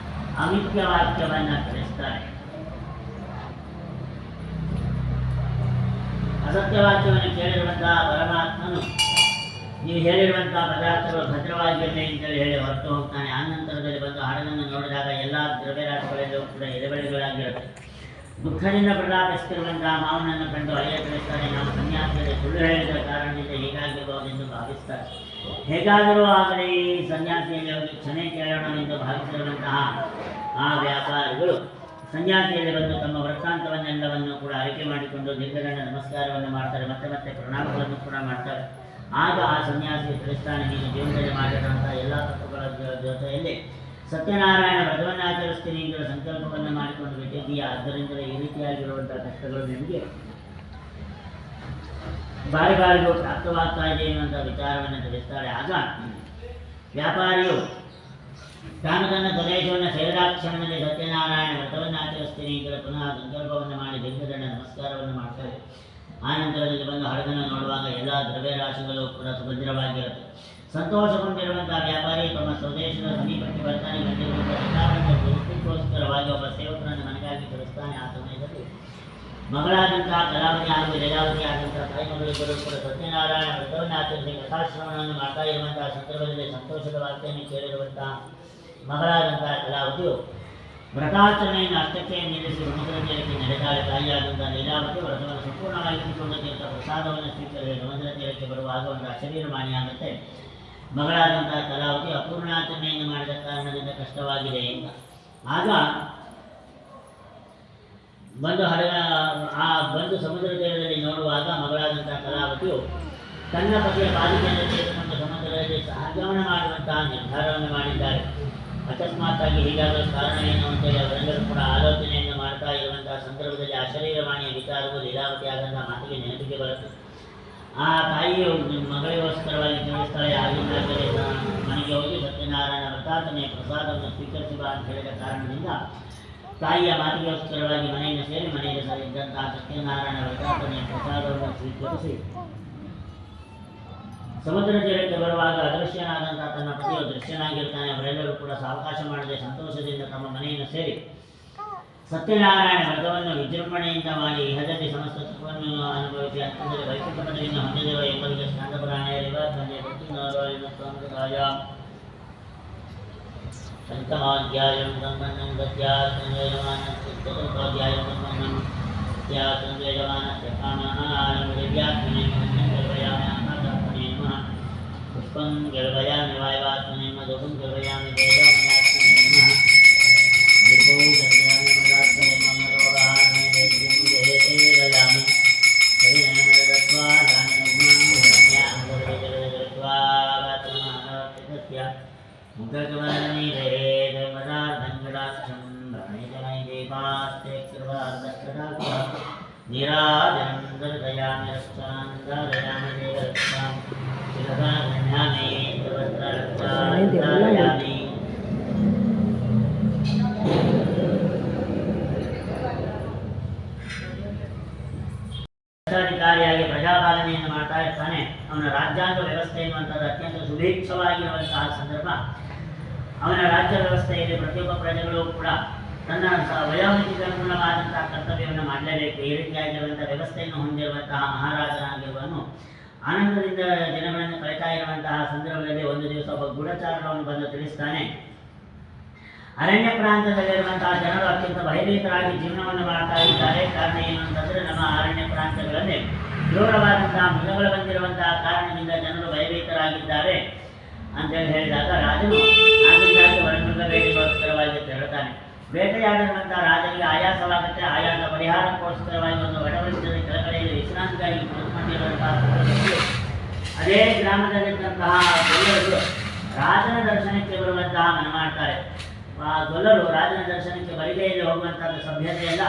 ಅಮಿತ್ಯ ವಾಕ್ಯವನ್ನು ತಿಳಿಸ್ತಾರೆ. ಅಸತ್ಯವಾಕ್ಯವನ್ನು ಕೇಳಿರುವಂತಹ ಪರಮಾತ್ಮನು ನೀವು ಹೇಳಿರುವಂತಹ ಪದಾರ್ಥಗಳು ಭದ್ರವಾಗಿರಲಿ ಅಂತೇಳಿ ಹೇಳಿ ಹೊರಟು ಹೋಗ್ತಾನೆ. ಆ ನಂತರದಲ್ಲಿ ಬಂದು ಹಡಗನ್ನು ನೋಡಿದಾಗ ಎಲ್ಲ ದ್ರವ್ಯರಾಶಿಗಳೆಲ್ಲವೂ ಕೂಡ ಎಲೆಬಳ್ಳಿಗಳಾಗಿರುತ್ತೆ. ದುಃಖದಿಂದ ಪ್ರಲಾಪಿಸುತ್ತಿರುವಂತಹ ಮಾವನನ್ನು ಕಂಡು ಅಳಿಯ ತಿಳಿಸ್ತಾರೆ, ನಾವು ಸನ್ಯಾಸಿಗಳಿಗೆ ಸುಳ್ಳು ಹೇಳಿದ ಕಾರಣದಿಂದ ಹೀಗಾಗಿರಬಹುದೆಂದು ಭಾವಿಸ್ತಾರೆ. ಹೇಗಾದರೂ ಆಗಲಿ ಸನ್ಯಾಸಿಯಲ್ಲಿ ಹೋಗಿ ಕ್ಷಮೆ ಕೇಳೋಣ ಎಂದು ಭಾವಿಸಿರುವಂತಹ ಆ ವ್ಯಾಪಾರಿಗಳು ಸನ್ಯಾಸಿಯಲ್ಲಿ ಬಂದು ತಮ್ಮ ವೃತ್ತಾಂತವನ್ನೆಲ್ಲವನ್ನು ಕೂಡ ಆಯ್ಕೆ ಮಾಡಿಕೊಂಡು ದೀರ್ಘದಂಡ ನಮಸ್ಕಾರವನ್ನು ಮಾಡ್ತಾರೆ. ಮತ್ತೆ ಮತ್ತೆ ಪ್ರಣಾಮಗಳನ್ನು ಕೂಡ ಮಾಡ್ತಾರೆ. ಆಗ ಆ ಸನ್ಯಾಸಿ ತಿಳಿಸ್ತಾನೆ, ನೀನು ಜೀವನದಲ್ಲಿ ಮಾಡಿರುವಂತಹ ಎಲ್ಲ ತಪ್ಪುಗಳ ಜೊತೆಯಲ್ಲಿ ಸತ್ಯನಾರಾಯಣ ವ್ರತವನ್ನು ಆಚರಿಸ್ತೀನಿ ಎಂದು ಸಂಕಲ್ಪವನ್ನು ಮಾಡಿಕೊಂಡು ಬಿಟ್ಟಿದ್ದೀಯಾ, ಆದ್ದರಿಂದಲೇ ಈ ರೀತಿಯಾಗಿರುವಂತಹ ಕಷ್ಟಗಳು ನಿಮಗೆ ಬಾರಿ ಬಾರಿಗೂ ಪ್ರಾಪ್ತವಾಗ್ತಾ ಇದೆ ಎನ್ನುವಂಥ ವಿಚಾರವನ್ನು ತಿಳಿಸ್ತಾಳೆ. ಆಗ ವ್ಯಾಪಾರಿಯು ತಾನು ತನ್ನ ಸ್ವದೇಶವನ್ನು ಸೇರಿದಾಕ್ಷಣದಲ್ಲಿ ಸತ್ಯನಾರಾಯಣ ವ್ರತವನ್ನು ಆಚರಿಸ್ತೀನಿ ಎಂದು ಪುನಃ ಸಂಕಲ್ಪವನ್ನು ಮಾಡಿ ದೀರ್ಘದಂಡ ನಮಸ್ಕಾರವನ್ನು ಮಾಡ್ತಾರೆ. ಆ ನಂತರದಲ್ಲಿ ಬಂದು ಹಡಗನ್ನು ನೋಡುವಾಗ ಎಲ್ಲ ದ್ರವ್ಯರಾಶಿಗಳು ಕೂಡ ಸುಭದ್ರವಾಗಿರುತ್ತೆ. ಸಂತೋಷಗೊಂಡಿರುವಂತಹ ವ್ಯಾಪಾರಿ ತಮ್ಮ ಸ್ವದೇಶದ ಸಮೀಪಕ್ಕೆ ಬರ್ತಾನೆ. ಬಂದಿರುವಂತಹ ದೃಷ್ಟಿಗೋಸ್ಕರವಾಗಿ ಒಬ್ಬ ಸೇವಕರನ್ನು ಮನೆಗಾಗಿ ಕಳಿಸ್ತಾನೆ. ಆ ಸಮಯದಲ್ಲಿ ಮಗಳಾದಂತಹ ಕಲಾವತಿ ಹಾಗೂ ಲೀಲಾವತಿ ಆದಂತಹ ತಾಯಿ ಮಗಳಿಬ್ಬರು ಕೂಡ ಸತ್ಯನಾರಾಯಣ ವ್ರತವನ್ನು ಆಚರಿಸಿ ಕಥಾಶ್ರವಣವನ್ನು ಮಾಡ್ತಾ ಇರುವಂತಹ ಸಂದರ್ಭದಲ್ಲಿ ಸಂತೋಷದ ವಾರ್ತೆಯನ್ನು ಕೇಳಿರುವಂತಹ ಮಗಳಾದಂತಹ ಕಲಾವತಿಯು ವ್ರತಾಚರಣೆಯನ್ನು ಅಷ್ಟಕ್ಕೆ ನಿಲ್ಲಿಸಿ ಸಮುದ್ರತೀರಕ್ಕೆ ನಡೆದಾಳೆ. ತಾಯಿಯಾದಂತಹ ಲೀಲಾವತಿ ವ್ರತವನ್ನು ಸಂಪೂರ್ಣವಾಗಿಸಿಕೊಂಡ ತೀರ್ಥ ಪ್ರಸಾದವನ್ನು ಸ್ವೀಕರಿಸಿ ಸಮುದ್ರ ತೀರಕ್ಕೆ ಬರುವಾಗ ಒಂದು ಅಶರೀರವಾಣಿಯಾಗುತ್ತೆ. ಮಗಳಾದಂತಹ ಕಲಾವತಿ ಅಪೂರ್ಣಾಚರಣೆಯನ್ನು ಮಾಡಿದ ಕಾರಣದಿಂದ ಕಷ್ಟವಾಗಿದೆ ಅಂತ. ಆಗ ಬಂದು ಸಮುದ್ರ ತೀರದಲ್ಲಿ ನೋಡುವಾಗ ಮಗಳಾದಂತಹ ಕಲಾವತಿಯು ತನ್ನ ಪತಿಯ ಪಾಲಿಕೆಯನ್ನು ತೆಗೆದುಕೊಂಡು ಸಮುದ್ರದಲ್ಲಿ ಸಹಗಮನ ಮಾಡುವಂತಹ ನಿರ್ಧಾರವನ್ನು ಮಾಡಿದ್ದಾರೆ. ಅಕಸ್ಮಾತ್ತಾಗಿ ಹೀಗಾಗಲು ಕಾರಣವೇನು ಅಂತೇಳಿ ಅವರೆಲ್ಲರೂ ಕೂಡ ಆಲೋಚನೆಯನ್ನು ಮಾಡ್ತಾ ಇರುವಂತಹ ಸಂದರ್ಭದಲ್ಲಿ ಅಶರೀರವಾಣಿಯ ವಿಚಾರವು ಲೀಲಾವತಿ ಆದಂತಹ ಮಾತಿಗೆ ನೆನಪಿಗೆ ಬರುತ್ತೆ. ಆ ತಾಯಿಯು ಮಗಳಿಗೋಸ್ಕರವಾಗಿ ಜೀವಿಸ್ತಾಳೆ. ಆಗಿಂದಾಗಲೇ ಮನೆಗೆ ಹೋಗಿ ಸತ್ಯನಾರಾಯಣ ವ್ರತಾಚರಣೆಯ ಪ್ರಸಾದವನ್ನು ಸ್ವೀಕರಿಸಿ ಬಾ ಅಂತ ಹೇಳಿದ ಕಾರಣದಿಂದ ತಾಯಿಯ ಮಾತಿಗೋಸ್ಕರವಾಗಿ ಮನೆಯನ್ನು ಸೇರಿ ಮನೆಯಲ್ಲಿ ಸರಿದ್ದಂತಹ ಸತ್ಯನಾರಾಯಣ ವ್ರತಾಚರಣೆಯ ಪ್ರಸಾದವನ್ನು ಸ್ವೀಕರಿಸಿ ಸಮುದ್ರ ತೀರಕ್ಕೆ ಬರುವಾಗ ಅದೃಶ್ಯನಾದಂತಹ ತನ್ನ ಪತಿಯು ದೃಶ್ಯನಾಗಿರ್ತಾನೆ. ಅವರೆಲ್ಲರೂ ಕೂಡ ಸಾವಕಾಶ ಮಾಡದೆ ಸಂತೋಷದಿಂದ ತಮ್ಮ ಮನೆಯನ್ನು ಸೇರಿ ಸತ್ಯನಾರಾಯಣ ವ್ರತವನ್ನು ವಿಜೃಂಭಣೆಯಿಂದ ಮಾಡಿ ಇಹದಲ್ಲಿ ಸಮಸ್ತ ಸುಖವನ್ನು ಅನುಭವಿಸಿ ಅತ್ಯಂತ ವೈಕುಂಠ ಪದವಿಯನ್ನು ಹೊಂದಿರುವ ಎಂಬುದಕ್ಕೆ ಸ್ಕಂದ ಪುರಾಣೇರಿವ ತಂದೆ ಸಂಪ್ರದಾಯ ಪಂಚಮಾಧ್ಯಾಯಂ ಸಂಪನ್ನಂ ಚತುರ್ಥಾಧ್ಯಾಯಂ ಸಂಪನ್ನಂ पुष्पं गर्भयामि वायवात्मने मधुपं गर्भयामि देवात्मने नमः दीपो दर्शयामि मदात्मने मम रोगाणि वैद्यं देहे दयामि शरीरमदत्वा दानमुग्नं धन्यां सर्वजगदत्वा वात्मनात्मस्य मुखकवरणी रहेद मदार्धङ्गडाक्षं प्रणयजमय दीपास्ते कृपार्धकटाक्ष निराजनं दर्शयामि रक्षां दर्शयामि देवरक्षां ಅಧಿಕಾರಿಯಾಗಿ ಪ್ರಜಾಪಾಲನೆಯನ್ನು ಮಾಡ್ತಾ ಇರ್ತಾನೆ. ಅವನ ರಾಜ್ಯಾಂಗ ವ್ಯವಸ್ಥೆ ಎನ್ನುವಂಥದ್ದು ಅತ್ಯಂತ ಸುಭೀಕ್ಷವಾಗಿರುವಂತಹ ಸಂದರ್ಭ. ಅವನ ರಾಜ್ಯ ವ್ಯವಸ್ಥೆಯಲ್ಲಿ ಪ್ರತಿಯೊಬ್ಬ ಪ್ರಜೆಗಳು ಕೂಡ ತನ್ನ ವಯೋಮಿತಿಗೆ ಅನುಗುಣವಾದಂತಹ ಕರ್ತವ್ಯವನ್ನು ಮಾಡಲೇಬೇಕು. ಈ ರೀತಿಯಾಗಿರುವಂತಹ ವ್ಯವಸ್ಥೆಯನ್ನು ಹೊಂದಿರುವಂತಹ ಮಹಾರಾಜನಾಗಿರುವನು ಆನಂದದಿಂದ ದಿನಗಳನ್ನು ಕಳೀತಾ ಇರುವಂತಹ ಸಂದರ್ಭದಲ್ಲಿ ಒಂದು ದಿವಸ ಒಬ್ಬ ಗೂಢಚಾರರನ್ನು ಬಂದು ತಿಳಿಸ್ತಾನೆ. ಅರಣ್ಯ ಪ್ರಾಂತದಲ್ಲಿರುವಂತಹ ಜನರು ಅತ್ಯಂತ ಭಯಭೀತರಾಗಿ ಜೀವನವನ್ನು ಮಾಡ್ತಾ ಇದ್ದಾರೆ. ಕಾರಣ ಏನು ಅಂತಂದ್ರೆ, ನಮ್ಮ ಅರಣ್ಯ ಪ್ರಾಂತಗಳಲ್ಲಿ ಕ್ರೂರವಾದಂತಹ ಮೃಗಗಳು ಬಂದಿರುವಂತಹ ಕಾರಣದಿಂದ ಜನರು ಭಯಭೀತರಾಗಿದ್ದಾರೆ ಅಂತೇಳಿ ಹೇಳಿದಾಗ ರಾಜನು ಆಗಿಂದಾಗಿ ವನಮೃಗ ಬೇಟೆಗೋಸ್ಕರವಾಗಿ ತೆರಳುತ್ತಾನೆ. ಬೇಟೆಯಾಡಿರುವಂತಹ ರಾಜನಿಗೆ ಆಯಾಸವಾಗುತ್ತೆ. ಆಯಾಸ ಪರಿಹಾರಕ್ಕೋಸ್ಕರವಾಗಿ ಒಂದು ವಟವೃಕ್ಷದ ಕೆಳಗಡೆಯಲ್ಲಿ ವಿಶ್ರಾಂತಿಗಾಗಿ ಕುಳಿತುಕೊಂಡಿರುವಂತಹ ಅದೇ ಗ್ರಾಮದಲ್ಲಿದ್ದಂತಹ ಗೊಲ್ಲರು ರಾಜನ ದರ್ಶನಕ್ಕೆ ಬರುವಂತಹ ಮನ ಮಾಡ್ತಾರೆ. ಆ ಗೊಲ್ಲರು ರಾಜನ ದರ್ಶನಕ್ಕೆ ಬರಿಗೈಯಲ್ಲಿ ಹೋಗುವಂತಹ ಸಭ್ಯತೆಯಲ್ಲ,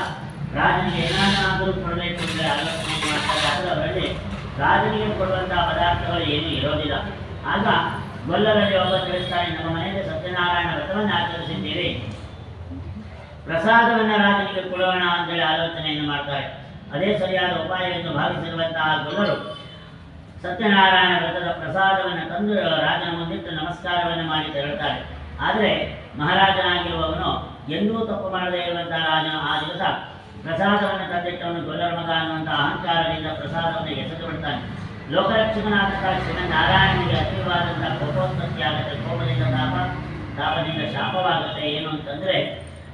ರಾಜನಿಗೆ ಏನಾದರೂ ಕೊಡಬೇಕು ಅಂದರೆ ಆಲೋಚನೆ ಮಾಡ್ತಾರೆ. ಅದರಲ್ಲಿ ರಾಜನಿಗೆ ಕೊಡುವಂತಹ ಪದಾರ್ಥಗಳು ಏನೂ ಇರೋದಿಲ್ಲ. ಆಗ ಗೊಲ್ಲರಲ್ಲಿ ಒಬ್ಬ ತಿಳಿಸ್ತಾರೆ, ನಮ್ಮ ಮನೆಯಲ್ಲಿ ಸತ್ಯನಾರಾಯಣ ವ್ರತವನ್ನು ಆಚರಿಸಿದ್ದೀರಿ, ಪ್ರಸಾದವನ್ನು ರಾಜನಿಗೆ ಕೊಡೋಣ ಅಂತೇಳಿ ಆಲೋಚನೆಯನ್ನು ಮಾಡ್ತಾರೆ. ಅದೇ ಸರಿಯಾದ ಉಪಾಯವೆಂದು ಭಾವಿಸಿರುವಂತಹ ಗೊಲ್ಲರು ಸತ್ಯನಾರಾಯಣ ವ್ರತದ ಪ್ರಸಾದವನ್ನು ತಂದು ರಾಜನ ಮುಂದಿಟ್ಟು ನಮಸ್ಕಾರವನ್ನು ಮಾಡಿ ತೆರಳುತ್ತಾರೆ. ಆದರೆ ಮಹಾರಾಜನಾಗಿರುವವನು ಎಂದೂ ತಪ್ಪು ಮಾಡದೇ ಇರುವಂತಹ ರಾಜನು ಆ ದಿವಸ ಪ್ರಸಾದವನ್ನು ತಂದಿಟ್ಟವನು ಗೊಲ್ಲರ ಮಗ ಅನ್ನುವಂತಹ ಅಹಂಕಾರದಿಂದ ಪ್ರಸಾದವನ್ನು ಎಸೆದು ಬಿಡ್ತಾನೆ. ಲೋಕರಕ್ಷಕನಾದಂತಹ ಶ್ರೀಮನ್ನಾರಾಯಣನಿಗೆ ಅತೀವಾದಂತಹ ಕೋಪೋತ್ಪತ್ತಿ ಆಗುತ್ತೆ. ಕೋಪದಿಂದ ತಾಪದಿಂದ ಶಾಪವಾಗುತ್ತೆ. ಏನು ಅಂತಂದರೆ,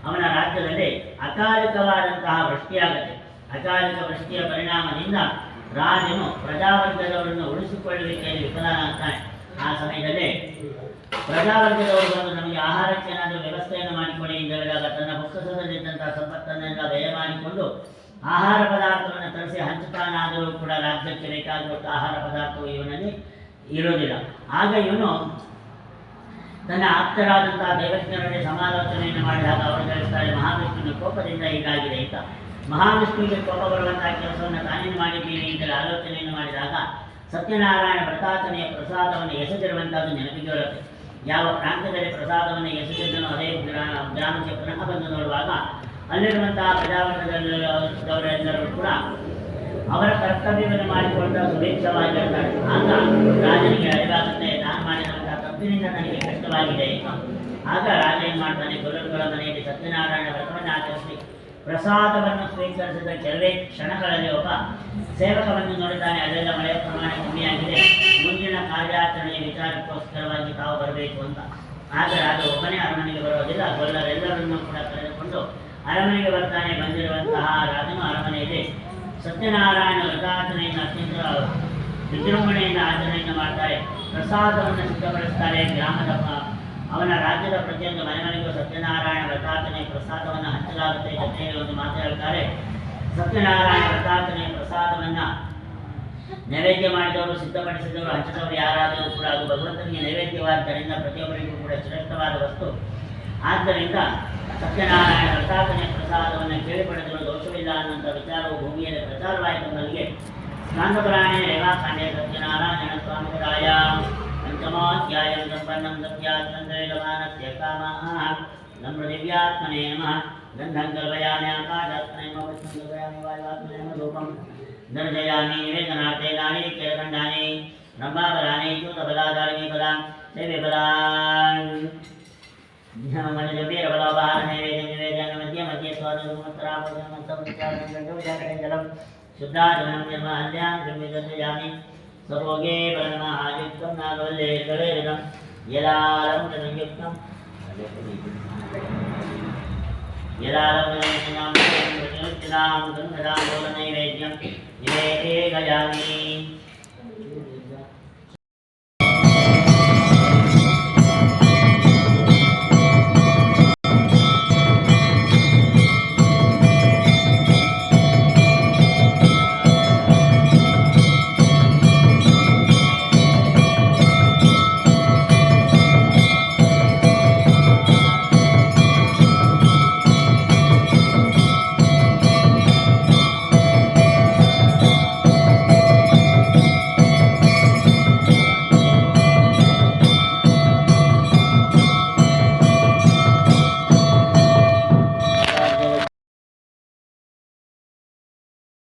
ಅವನ ರಾಜ್ಯದಲ್ಲಿ ಅಕಾಲಿಕವಾದಂತಹ ವೃಷ್ಟಿಯಾಗುತ್ತೆ. ಅಕಾಲಿಕ ವೃಷ್ಟಿಯ ಪರಿಣಾಮದಿಂದ ರಾಜನು ಪ್ರಜಾವರ್ಗದವರನ್ನು ಉಳಿಸಿಕೊಳ್ಳುವಿಕೆಯಲ್ಲಿ ವಿಫಲನಾಗ್ತಾನೆ. ಆ ಸಮಯದಲ್ಲಿ ಪ್ರಜಾವರ್ಗದವರು ಬಂದು ನಮಗೆ ಆಹಾರಕ್ಕೆ ಏನಾದರೂ ವ್ಯವಸ್ಥೆಯನ್ನು ಮಾಡಿಕೊಡಿ ಎಂದು ಹೇಳಿದಾಗ ತನ್ನ ಬೊಕ್ಕಸದಲ್ಲಿದ್ದಂತಹ ಸಂಪತ್ತನ್ನೆಲ್ಲ ವ್ಯಯ ಮಾಡಿಕೊಂಡು ಆಹಾರ ಪದಾರ್ಥವನ್ನು ತರಿಸಿ ಹಂಚುತ್ತಾನಾದರೂ ಕೂಡ ರಾಜ್ಯಕ್ಕೆ ಬೇಕಾಗಿರುವಂತಹ ಆಹಾರ ಪದಾರ್ಥವು ಇವನಲ್ಲಿ ಇರೋದಿಲ್ಲ. ಆಗ ಇವನು ತನ್ನ ಆಪ್ತರಾದಂತಹ ದೇವಜ್ಞರೊಡನೆ ಸಮಾಲೋಚನೆಯನ್ನು ಮಾಡಿದಾಗ ಅವರು ತಿಳಿಸ್ತಾರೆ, ಮಹಾವಿಷ್ಣುವಿನ ಕೋಪದಿಂದ ಹೀಗಾಗಿದೆ ಅಂತ. ಮಹಾವಿಷ್ಣುವಿಗೆ ಕೋಪ ಬರುವಂತಹ ಕೆಲಸವನ್ನು ತಾನೇನು ಮಾಡಿದ್ದೀವಿ ಅಂತೇಳಿ ಆಲೋಚನೆಯನ್ನು ಮಾಡಿದಾಗ ಸತ್ಯನಾರಾಯಣ ವ್ರತಾಚರಣೆಯ ಪ್ರಸಾದವನ್ನು ಎಸೆದಿರುವಂತಹದ್ದು ನೆನಪಿಗೆ ಬರುತ್ತೆ. ಯಾವ ಪ್ರಾಂತ್ಯದಲ್ಲಿ ಪ್ರಸಾದವನ್ನು ಎಸೆದಿದ್ದನೋ ಅದೇ ಗ್ರಾಮಕ್ಕೆ ಪುನಃ ಬಂದು ನೋಡುವಾಗ ಅಲ್ಲಿರುವಂತಹ ಪ್ರಜಾವರ್ಗದವರೆಲ್ಲರೂ ಕೂಡ ಅವರ ಕರ್ತವ್ಯವನ್ನು ಮಾಡಿಕೊಳ್ತಾ ಸುಭಿಕ್ಷವಾಗಿರ್ತಾರೆ. ಆಗ ರಾಜನಿಗೆ ಅರಿವಾಗುತ್ತೆ, ತಾನು ಮಾಡಿರುವಂತಹ ತಪ್ಪಿನಿಂದ ನನಗೆ ಕಷ್ಟವಾಗಿದೆ. ಆಗ ರಾಜ ಏನು ಮಾಡ್ತಾನೆ, ಗೊಲ್ಲರುಗಳ ಮನೆಯಲ್ಲಿ ಸತ್ಯನಾರಾಯಣ ವ್ರತವನ್ನು ಆಚರಿಸಿ ಪ್ರಸಾದವನ್ನು ಸ್ವೀಕರಿಸಿದ ಕೆಲವೇ ಕ್ಷಣಗಳಲ್ಲಿ ಒಬ್ಬ ಸೇವಕವನ್ನು ನೋಡಿದ್ದಾನೆ. ಅದೆಲ್ಲ ಮಳೆಯ ಪ್ರಮಾಣ ಕಮ್ಮಿಯಾಗಿದೆ, ಮುಂದಿನ ಕಾರ್ಯಾಚರಣೆಯ ವಿಚಾರಕ್ಕೋಸ್ಕರವಾಗಿ ತಾವು ಬರಬೇಕು ಅಂತ. ಆಗ ರಾಜ ಒಬ್ಬನೇ ಅರಮನೆಗೆ ಬಲ್ಲರೆಲ್ಲರನ್ನೂ ಕೂಡ ಕರೆದುಕೊಂಡು ಅರಮನೆಗೆ ಬರ್ತಾನೆ. ಬಂದಿರುವಂತಹ ರಾಜನು ಅರಮನೆಯಲ್ಲಿ ಸತ್ಯನಾರಾಯಣ ವ್ರತಾಚರಣೆಯನ್ನು ಅತ್ಯಂತ ವಿಜೃಂಭಣೆಯಿಂದ ಆಚರಣೆಯನ್ನು ಮಾಡ್ತಾರೆ. ಪ್ರಸಾದವನ್ನು ಸಿದ್ಧಪಡಿಸ್ತಾರೆ. ಗ್ರಾಮದ ಅವನ ರಾಜ್ಯದ ಪ್ರತಿಯೊಂದು ಮನೆಗಳಿಗೂ ಸತ್ಯನಾರಾಯಣ ವ್ರತಾಚರಣೆ ಪ್ರಸಾದವನ್ನು ಹಂಚಲಾಗುತ್ತೆ. ಜೊತೆಯಲ್ಲಿ ಒಂದು ಮಾತು ಹೇಳ್ತಾರೆ, ಸತ್ಯನಾರಾಯಣ ವ್ರತಾಚರಣೆ ಪ್ರಸಾದವನ್ನು ನೈವೇದ್ಯ ಮಾಡಿದವರು, ಸಿದ್ಧಪಡಿಸಿದವರು, ಹಂಚಿದವರು ಯಾರಾದರೂ ಕೂಡ ಅದು ಭಗವಂತನಿಗೆ ನೈವೇದ್ಯವಾದ್ದರಿಂದ ಪ್ರತಿಯೊಬ್ಬರಿಗೂ ಕೂಡ ಶ್ರೇಷ್ಠವಾದ ವಸ್ತು. ಆದ್ದರಿಂದ ಸತ್ಯನಾರಾಯಣ ವ್ರತಾಚರಣೆ ಪ್ರಸಾದವನ್ನು ಕೇಳಿಪಡೆದರೂ ದೋಷವಿಲ್ಲ ಅನ್ನುವಂಥ ವಿಚಾರವು ಭೂಮಿಯಲ್ಲಿ ಪ್ರಚಾರವಾಯಿತವರಿಗೆ ಸ್ಕಾಂದಪುರಾಣೇ ರೇವಾಖಂಡೇ ಸತ್ಯನಾರಾಯಣ ಸ್ವಾಮಿರಾಯ ಪಂಚಮೋಧ್ಯಾಯಂ ಸಂಪನ್ನಂ ಸತ್ಯಾತ್ಮಂದ್ರೈಲಮಾನಸ್ಯ ಕಾಮಃ ನಮೃದಿವ್ಯಾತ್ಮನೇ ನಮಃ ಗಂಧಂ ಕಲ್ಪಯಾಮಿ ಆಕಾಶಾತ್ಮನೇ ನಮಃ ಪುಷ್ಪಂ ಕಲ್ಪಯಾಮಿ ವಾಯುವಾತ್ಮನೇ ನಮಃ ಧೂಪಂ ದರ್ಶಯಾಮಿ ನಿವೇದನಾರ್ಥೇ ನಾರಿಕೇಲಖಂಡಾನಿ ಬ್ರಹ್ಮಾಬಲಾನಿ ಚ್ಯೂತಬಲಾಧಾರಿಣೀ ಬಲಾ ಸೇವೆ ಬಲಾನ್ ಜ್ಞಾನಮನಿಜವೀರಬಲೋಪಹಾರ ನೈವೇದ್ಯ ನಿವೇದನ ಮಧ್ಯೆ ಮಧ್ಯೆ ಸ್ವಾದೂಮಂತರಾಪೋಜನಂ ಶುದ್ಧಾಚರಣಂ ಜನ್ಮ ಅಲ್ಯಾಂ ಗಮ್ಯದರ್ಶಯಾಮಿ ಸರ್ವೋಗೇ ಬಲನಮಹಾಯುಕ್ತಂ ನಾಗವಲ್ಲೇ ಗಲೇರಿದಂ ಯಲಾಲಂ ಜನಯುಕ್ತಂ ಯಲಾಲಂ ಜನಯುಕ್ತಂ ಗಂಧದಾಂ ಬೋಲನೈವೇದ್ಯಂ ನಿವೇದಯಾಮಿ